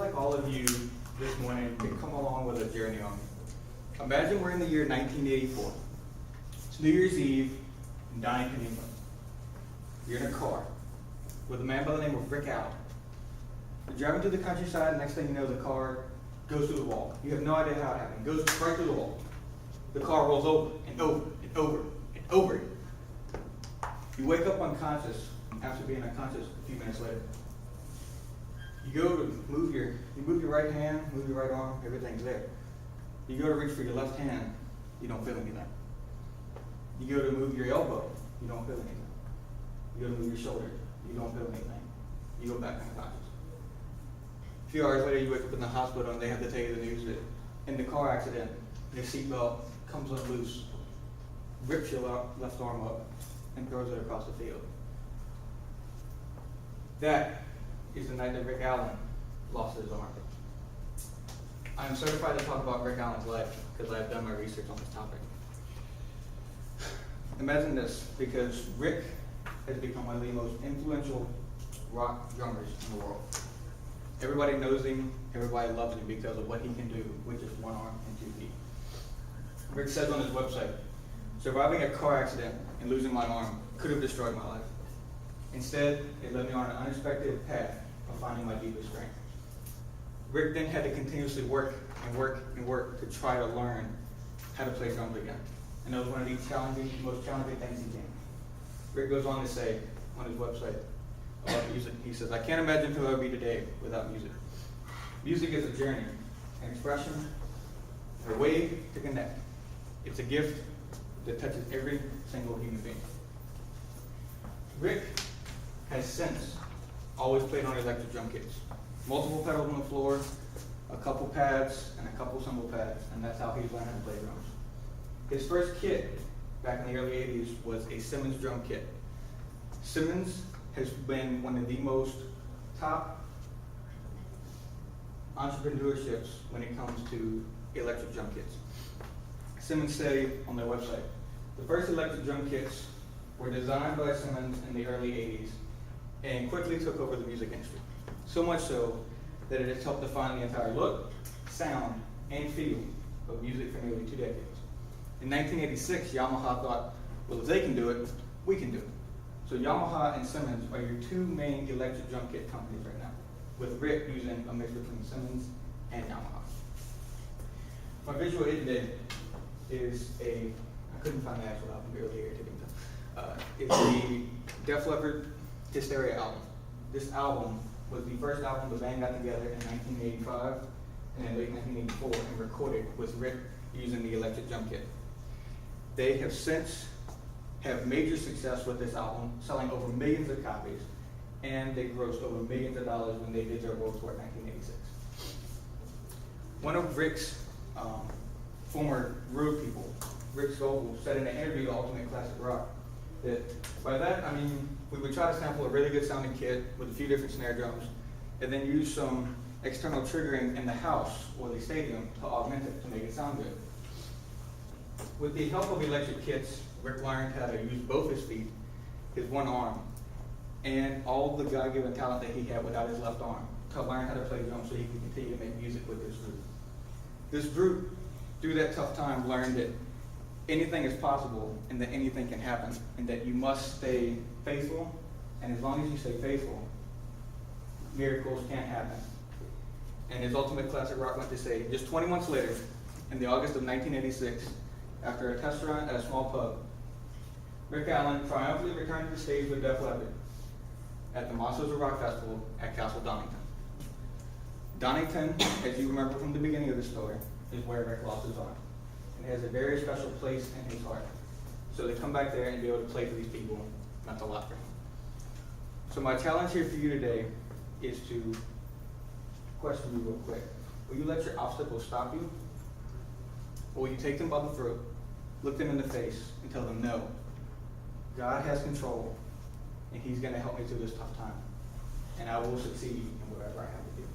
like all of you this morning to come along with a journey on me. Imagine we're in the year 1984. It's New Year's Eve in Dalton, England. You're in a car with a man by the name of Rick Allen. You're driving through the countryside, next thing you know, the car goes through the wall. You have no idea how it happened. It goes right through the wall. The car rolls over and over and over and over. You wake up unconscious after being unconscious a few minutes later. You go to move your right hand, move your right arm, everything's there. You go to reach for your left hand, you don't feel anything. You go to move your elbow, you don't feel anything. You go to move your shoulder, you don't feel anything. You go back unconscious. A few hours later, you wake up in the hospital and they have to tell you the news that in the car accident, your seatbelt comes loose, rips your left arm up, and throws it across the field. That is the night that Rick Allen lost his arm. I am certified to talk about Rick Allen's life because I have done my research on this topic. Imagine this, because Rick has become one of the most influential rock drummers in the world. Everybody knows him, everybody loves him because of what he can do with just one arm and 2 feet. Rick says on his website, "Surviving a car accident and losing my arm could have destroyed my life. Instead, it led me on an unexpected path of finding my deepest strength." Rick then had to continuously work and work and work to try to learn how to play drums again. And it was one of the most challenging things he can. Rick goes on to say on his website about music, he says, "I can't imagine who I would be today without music. Music is a journey, an expression, a way to connect. It's a gift that touches every single human being." Rick has since always played on electric drum kits. Multiple pedals on the floor, a couple pads, and a couple cymbal pads, and that's how he's learned how to play drums. His first kit back in the early 80s was a Simmons drum kit. Simmons has been one of the most top entrepreneurships when it comes to electric drum kits. Simmons say on their website, "The first electric drum kits were designed by Simmons in the early 80s and quickly took over the music industry. So much so that it has helped define the entire look, sound, and feel of music for nearly 2 decades. In 1986, Yamaha thought, well, if they can do it, we can do it. So Yamaha and Simmons are your two main electric drum kit companies right now, with Rick using a mix between Simmons and Yamaha." My visual aid today is I couldn't find the actual album, really irritating though. It's the Def Leppard Hysteria album. This album was the first album the band got together in 1985 and in late 1984 and recorded with Rick using the electric drum kit. They have since have major success with this album, selling over millions of copies, and they grossed over millions of dollars when they did their world tour in 1986. One of Rick's former road people, Rick Scoble, said in an interview to Ultimate Classic Rock that by that, I mean, we would try to sample a really good sounding kit with a few different snare drums and then use some external triggering in the house or the stadium to augment it to make it sound good. With the help of electric kits, Rick learned how to use both his feet, his one arm, and all the God-given talent that he had without his left arm to learn how to play drums so he could continue to make music with this group. This group, through that tough time, learned that anything is possible and that anything can happen and that you must stay faithful, and as long as you stay faithful, miracles can happen. And as Ultimate Classic Rock went to say, just 20 months later, in the August of 1986, after a test run at a small pub, Rick Allen triumphantly returned to the stage with Def Leppard at the Monsters of Rock Festival at Castle Donington. Donington, as you remember from the beginning of the story, is where Rick lost his arm. And it has a very special place in his heart. So to come back there and be able to play for these people meant a lot for him. So my challenge here for you today is to question you real quick. Will you let your obstacles stop you? Or will you take them by the throat, look them in the face, and tell them, no, God has control, and He's going to help me through this tough time, and I will succeed in whatever I have to do.